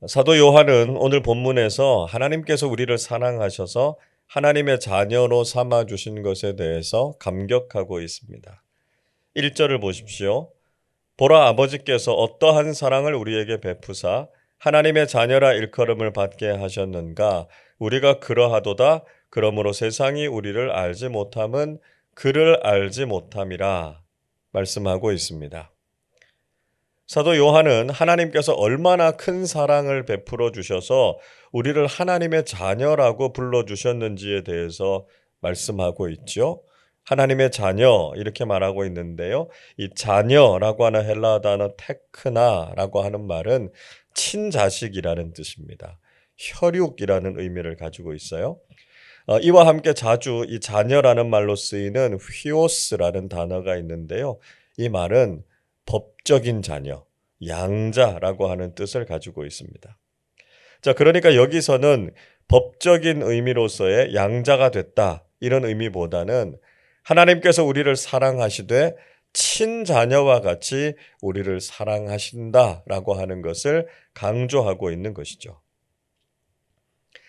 사도 요한은 오늘 본문에서 하나님께서 우리를 사랑하셔서 하나님의 자녀로 삼아 주신 것에 대해서 감격하고 있습니다. 1절을 보십시오. 보라, 아버지께서 어떠한 사랑을 우리에게 베푸사 하나님의 자녀라 일컬음을 받게 하셨는가. 우리가 그러하도다. 그러므로 세상이 우리를 알지 못함은 그를 알지 못함이라 말씀하고 있습니다. 사도 요한은 하나님께서 얼마나 큰 사랑을 베풀어 주셔서 우리를 하나님의 자녀라고 불러주셨는지에 대해서 말씀하고 있죠. 하나님의 자녀 이렇게 말하고 있는데요. 이 자녀라고 하는 헬라어 단어 테크나라고 하는 말은 친자식이라는 뜻입니다. 혈육이라는 의미를 가지고 있어요. 이와 함께 자주 이 자녀라는 말로 쓰이는 휘오스라는 단어가 있는데요. 이 말은 법적인 자녀, 양자라고 하는 뜻을 가지고 있습니다. 자, 그러니까 여기서는 법적인 의미로서의 양자가 됐다 이런 의미보다는 하나님께서 우리를 사랑하시되 친자녀와 같이 우리를 사랑하신다라고 하는 것을 강조하고 있는 것이죠.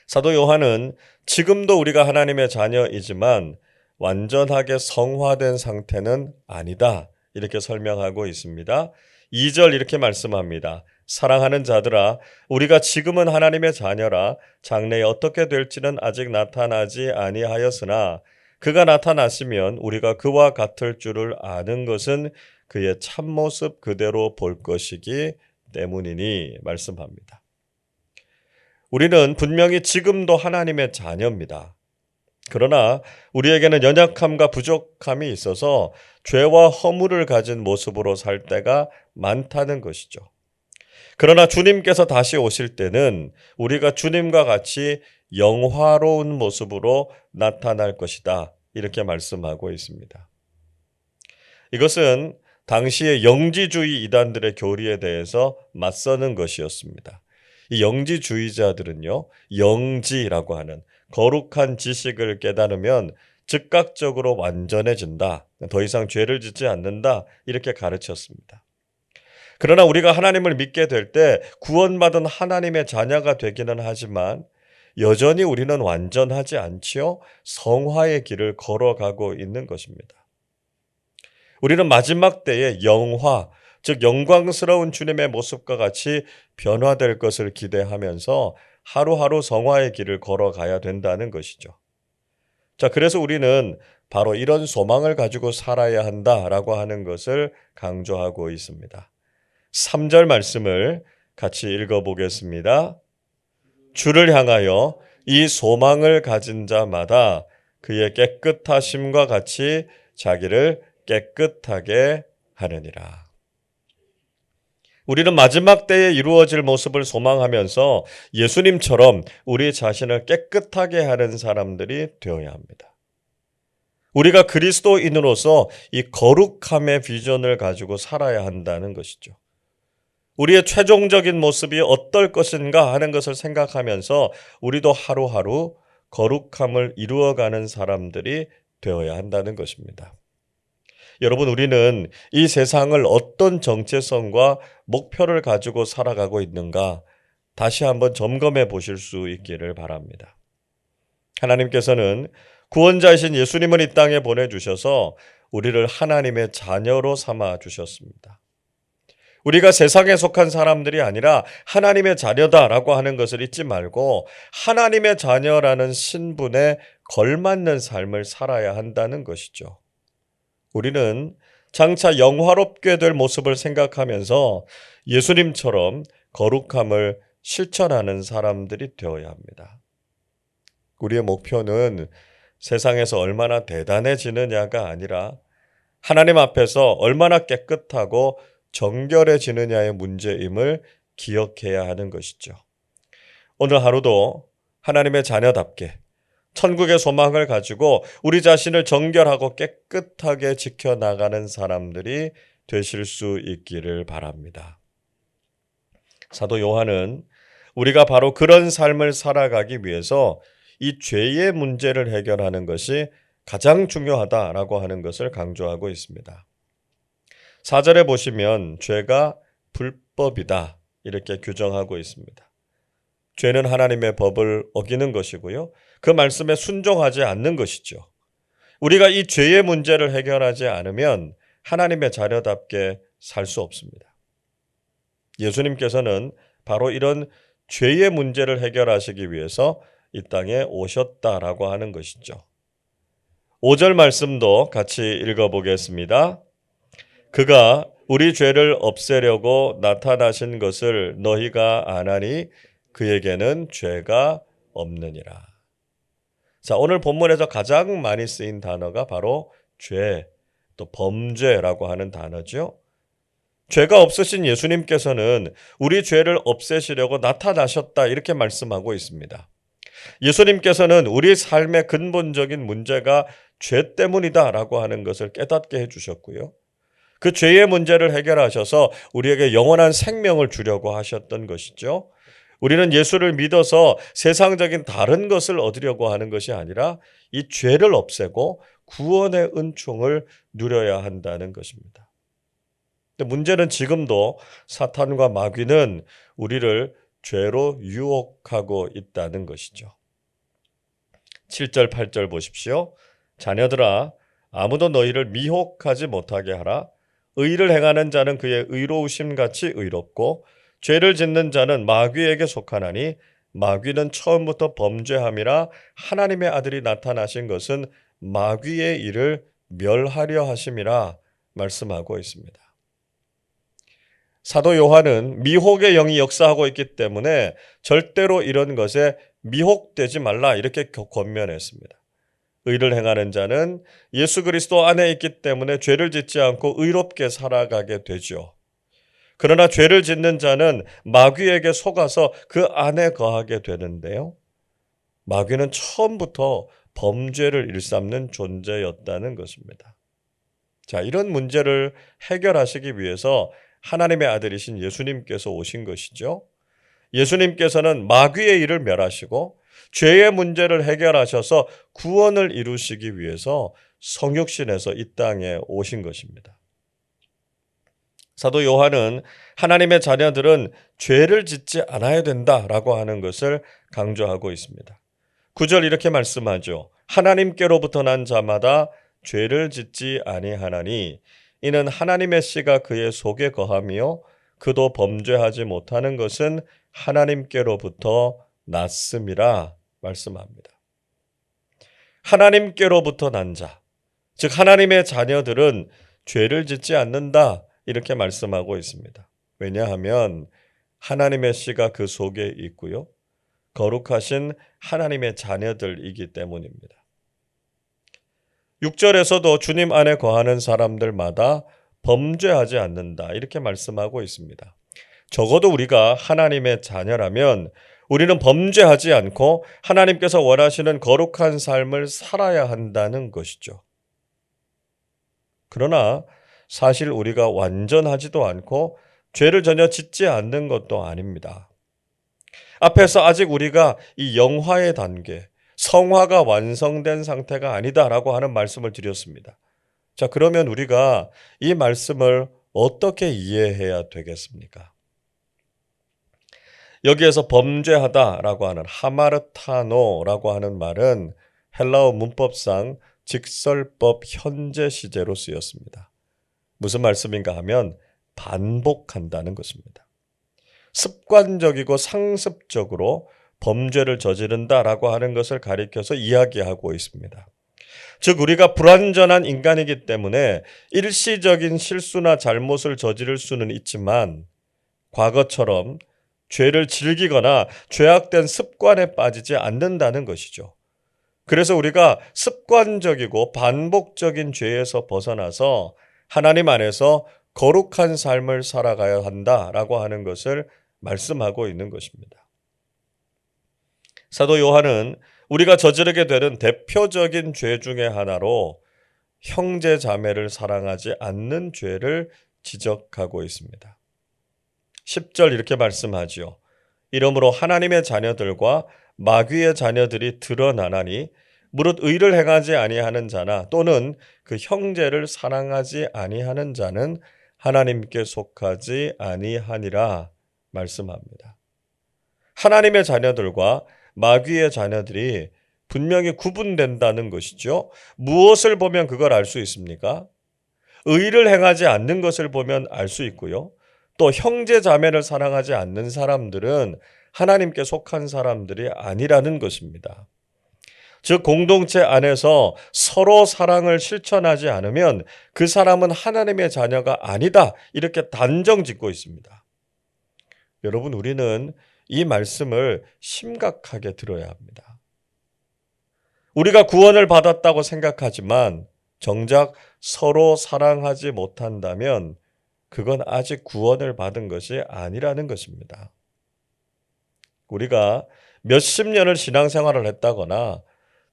사도 요한은 지금도 우리가 하나님의 자녀이지만 완전하게 성화된 상태는 아니다 이렇게 설명하고 있습니다. 2절 이렇게 말씀합니다. 사랑하는 자들아, 우리가 지금은 하나님의 자녀라 장래에 어떻게 될지는 아직 나타나지 아니하였으나 그가 나타나시면 우리가 그와 같을 줄을 아는 것은 그의 참모습 그대로 볼 것이기 때문이니 말씀합니다. 우리는 분명히 지금도 하나님의 자녀입니다. 그러나 우리에게는 연약함과 부족함이 있어서 죄와 허물을 가진 모습으로 살 때가 많다는 것이죠. 그러나 주님께서 다시 오실 때는 우리가 주님과 같이 영화로운 모습으로 나타날 것이다. 이렇게 말씀하고 있습니다. 이것은 당시의 영지주의 이단들의 교리에 대해서 맞서는 것이었습니다. 이 영지주의자들은요, 영지라고 하는 거룩한 지식을 깨달으면 즉각적으로 완전해진다. 더 이상 죄를 짓지 않는다. 이렇게 가르쳤습니다. 그러나 우리가 하나님을 믿게 될 때 구원받은 하나님의 자녀가 되기는 하지만 여전히 우리는 완전하지 않지요. 성화의 길을 걸어가고 있는 것입니다. 우리는 마지막 때에 영화, 즉 영광스러운 주님의 모습과 같이 변화될 것을 기대하면서 하루하루 성화의 길을 걸어가야 된다는 것이죠. 자, 그래서 우리는 바로 이런 소망을 가지고 살아야 한다라고 하는 것을 강조하고 있습니다. 3절 말씀을 같이 읽어보겠습니다. 주를 향하여 이 소망을 가진 자마다 그의 깨끗하심과 같이 자기를 깨끗하게 하느니라. 우리는 마지막 때에 이루어질 모습을 소망하면서 예수님처럼 우리 자신을 깨끗하게 하는 사람들이 되어야 합니다. 우리가 그리스도인으로서 이 거룩함의 비전을 가지고 살아야 한다는 것이죠. 우리의 최종적인 모습이 어떨 것인가 하는 것을 생각하면서 우리도 하루하루 거룩함을 이루어가는 사람들이 되어야 한다는 것입니다. 여러분, 우리는 이 세상을 어떤 정체성과 목표를 가지고 살아가고 있는가 다시 한번 점검해 보실 수 있기를 바랍니다. 하나님께서는 구원자이신 예수님을 이 땅에 보내주셔서 우리를 하나님의 자녀로 삼아 주셨습니다. 우리가 세상에 속한 사람들이 아니라 하나님의 자녀다라고 하는 것을 잊지 말고 하나님의 자녀라는 신분에 걸맞는 삶을 살아야 한다는 것이죠. 우리는 장차 영화롭게 될 모습을 생각하면서 예수님처럼 거룩함을 실천하는 사람들이 되어야 합니다. 우리의 목표는 세상에서 얼마나 대단해지느냐가 아니라 하나님 앞에서 얼마나 깨끗하고 정결해지느냐의 문제임을 기억해야 하는 것이죠. 오늘 하루도 하나님의 자녀답게 천국의 소망을 가지고 우리 자신을 정결하고 깨끗하게 지켜나가는 사람들이 되실 수 있기를 바랍니다. 사도 요한은 우리가 바로 그런 삶을 살아가기 위해서 이 죄의 문제를 해결하는 것이 가장 중요하다라고 하는 것을 강조하고 있습니다. 4절에 보시면 죄가 불법이다 이렇게 규정하고 있습니다. 죄는 하나님의 법을 어기는 것이고요. 그 말씀에 순종하지 않는 것이죠. 우리가 이 죄의 문제를 해결하지 않으면 하나님의 자녀답게 살 수 없습니다. 예수님께서는 바로 이런 죄의 문제를 해결하시기 위해서 이 땅에 오셨다라고 하는 것이죠. 5절 말씀도 같이 읽어보겠습니다. 그가 우리 죄를 없애려고 나타나신 것을 너희가 아나니 그에게는 죄가 없느니라. 자, 오늘 본문에서 가장 많이 쓰인 단어가 바로 죄, 또 범죄라고 하는 단어죠. 죄가 없으신 예수님께서는 우리 죄를 없애시려고 나타나셨다 이렇게 말씀하고 있습니다. 예수님께서는 우리 삶의 근본적인 문제가 죄 때문이다라고 하는 것을 깨닫게 해주셨고요. 그 죄의 문제를 해결하셔서 우리에게 영원한 생명을 주려고 하셨던 것이죠. 우리는 예수를 믿어서 세상적인 다른 것을 얻으려고 하는 것이 아니라 이 죄를 없애고 구원의 은총을 누려야 한다는 것입니다. 문제는 지금도 사탄과 마귀는 우리를 죄로 유혹하고 있다는 것이죠. 7절, 8절 보십시오. 자녀들아, 아무도 너희를 미혹하지 못하게 하라. 의를 행하는 자는 그의 의로우심 같이 의롭고 죄를 짓는 자는 마귀에게 속하나니 마귀는 처음부터 범죄함이라 하나님의 아들이 나타나신 것은 마귀의 일을 멸하려 하심이라 말씀하고 있습니다. 사도 요한은 미혹의 영이 역사하고 있기 때문에 절대로 이런 것에 미혹되지 말라 이렇게 권면했습니다. 의를 행하는 자는 예수 그리스도 안에 있기 때문에 죄를 짓지 않고 의롭게 살아가게 되죠. 그러나 죄를 짓는 자는 마귀에게 속아서 그 안에 거하게 되는데요. 마귀는 처음부터 범죄를 일삼는 존재였다는 것입니다. 자, 이런 문제를 해결하시기 위해서 하나님의 아들이신 예수님께서 오신 것이죠. 예수님께서는 마귀의 일을 멸하시고 죄의 문제를 해결하셔서 구원을 이루시기 위해서 성육신에서 이 땅에 오신 것입니다. 사도 요한은 하나님의 자녀들은 죄를 짓지 않아야 된다라고 하는 것을 강조하고 있습니다. 9절 이렇게 말씀하죠. 하나님께로부터 난 자마다 죄를 짓지 아니하나니 이는 하나님의 씨가 그의 속에 거하며 그도 범죄하지 못하는 것은 하나님께로부터 났음이라 말씀합니다. 하나님께로부터 난 자, 즉 하나님의 자녀들은 죄를 짓지 않는다 이렇게 말씀하고 있습니다. 왜냐하면 하나님의 씨가 그 속에 있고요. 거룩하신 하나님의 자녀들이기 때문입니다. 6절에서도 주님 안에 거하는 사람들마다 범죄하지 않는다 이렇게 말씀하고 있습니다. 적어도 우리가 하나님의 자녀라면 우리는 범죄하지 않고 하나님께서 원하시는 거룩한 삶을 살아야 한다는 것이죠. 그러나 사실 우리가 완전하지도 않고 죄를 전혀 짓지 않는 것도 아닙니다. 앞에서 아직 우리가 이 영화의 단계, 성화가 완성된 상태가 아니다라고 하는 말씀을 드렸습니다. 자, 그러면 우리가 이 말씀을 어떻게 이해해야 되겠습니까? 여기에서 범죄하다라고 하는 하마르타노라고 하는 말은 헬라어 문법상 직설법 현재 시제로 쓰였습니다. 무슨 말씀인가 하면 반복한다는 것입니다. 습관적이고 상습적으로 범죄를 저지른다라고 하는 것을 가리켜서 이야기하고 있습니다. 즉 우리가 불완전한 인간이기 때문에 일시적인 실수나 잘못을 저지를 수는 있지만 과거처럼 죄를 즐기거나 죄악된 습관에 빠지지 않는다는 것이죠. 그래서 우리가 습관적이고 반복적인 죄에서 벗어나서 하나님 안에서 거룩한 삶을 살아가야 한다라고 하는 것을 말씀하고 있는 것입니다. 사도 요한은 우리가 저지르게 되는 대표적인 죄 중에 하나로 형제 자매를 사랑하지 않는 죄를 지적하고 있습니다. 10절 이렇게 말씀하지요. 이러므로 하나님의 자녀들과 마귀의 자녀들이 드러나나니 무릇 의를 행하지 아니하는 자나 또는 그 형제를 사랑하지 아니하는 자는 하나님께 속하지 아니하니라 말씀합니다. 하나님의 자녀들과 마귀의 자녀들이 분명히 구분된다는 것이죠. 무엇을 보면 그걸 알 수 있습니까? 의를 행하지 않는 것을 보면 알 수 있고요. 또 형제 자매를 사랑하지 않는 사람들은 하나님께 속한 사람들이 아니라는 것입니다. 즉 공동체 안에서 서로 사랑을 실천하지 않으면 그 사람은 하나님의 자녀가 아니다, 이렇게 단정 짓고 있습니다. 여러분, 우리는 이 말씀을 심각하게 들어야 합니다. 우리가 구원을 받았다고 생각하지만 정작 서로 사랑하지 못한다면 그건 아직 구원을 받은 것이 아니라는 것입니다. 우리가 몇십 년을 신앙생활을 했다거나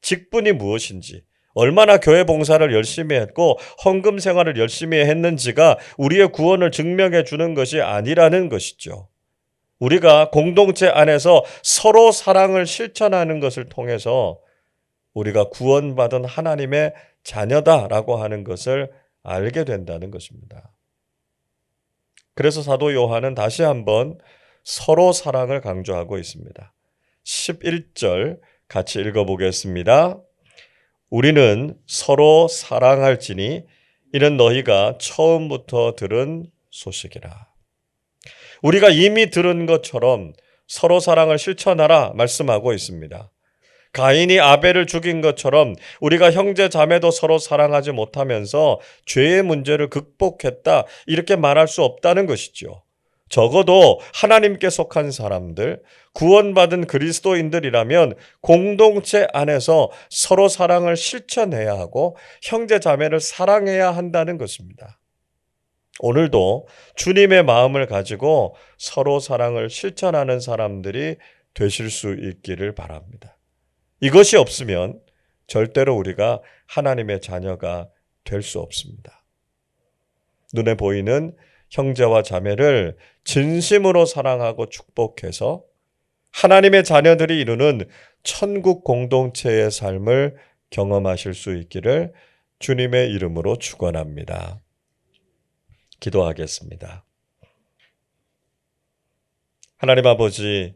직분이 무엇인지, 얼마나 교회 봉사를 열심히 했고 헌금 생활을 열심히 했는지가 우리의 구원을 증명해 주는 것이 아니라는 것이죠. 우리가 공동체 안에서 서로 사랑을 실천하는 것을 통해서 우리가 구원받은 하나님의 자녀다라고 하는 것을 알게 된다는 것입니다. 그래서 사도 요한은 다시 한번 서로 사랑을 강조하고 있습니다. 11절 같이 읽어보겠습니다. 우리는 서로 사랑할지니 이는 너희가 처음부터 들은 소식이라. 우리가 이미 들은 것처럼 서로 사랑을 실천하라 말씀하고 있습니다. 가인이 아벨을 죽인 것처럼 우리가 형제 자매도 서로 사랑하지 못하면서 죄의 문제를 극복했다, 이렇게 말할 수 없다는 것이죠. 적어도 하나님께 속한 사람들, 구원받은 그리스도인들이라면 공동체 안에서 서로 사랑을 실천해야 하고 형제 자매를 사랑해야 한다는 것입니다. 오늘도 주님의 마음을 가지고 서로 사랑을 실천하는 사람들이 되실 수 있기를 바랍니다. 이것이 없으면 절대로 우리가 하나님의 자녀가 될 수 없습니다. 눈에 보이는 형제와 자매를 진심으로 사랑하고 축복해서 하나님의 자녀들이 이루는 천국 공동체의 삶을 경험하실 수 있기를 주님의 이름으로 축원합니다. 기도하겠습니다. 하나님 아버지,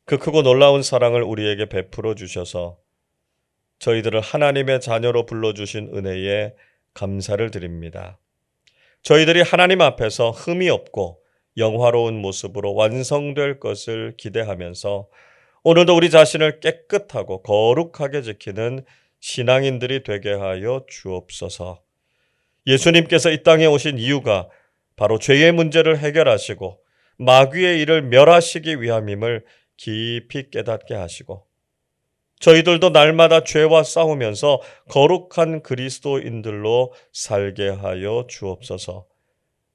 그 크고 놀라운 사랑을 우리에게 베풀어 주셔서 저희들을 하나님의 자녀로 불러주신 은혜에 감사를 드립니다. 저희들이 하나님 앞에서 흠이 없고 영화로운 모습으로 완성될 것을 기대하면서 오늘도 우리 자신을 깨끗하고 거룩하게 지키는 신앙인들이 되게 하여 주옵소서. 예수님께서 이 땅에 오신 이유가 바로 죄의 문제를 해결하시고 마귀의 일을 멸하시기 위함임을 깊이 깨닫게 하시고 저희들도 날마다 죄와 싸우면서 거룩한 그리스도인들로 살게 하여 주옵소서.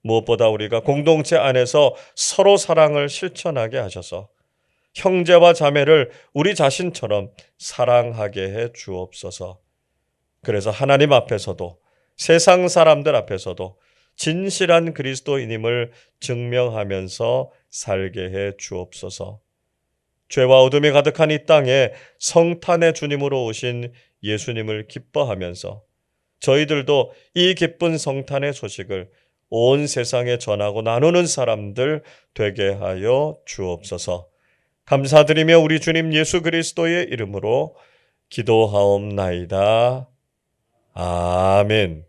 무엇보다 우리가 공동체 안에서 서로 사랑을 실천하게 하셔서 형제와 자매를 우리 자신처럼 사랑하게 해 주옵소서. 그래서 하나님 앞에서도 세상 사람들 앞에서도 진실한 그리스도인임을 증명하면서 살게 해 주옵소서. 죄와 어둠이 가득한 이 땅에 성탄의 주님으로 오신 예수님을 기뻐하면서 저희들도 이 기쁜 성탄의 소식을 온 세상에 전하고 나누는 사람들 되게 하여 주옵소서. 감사드리며 우리 주님 예수 그리스도의 이름으로 기도하옵나이다. 아멘.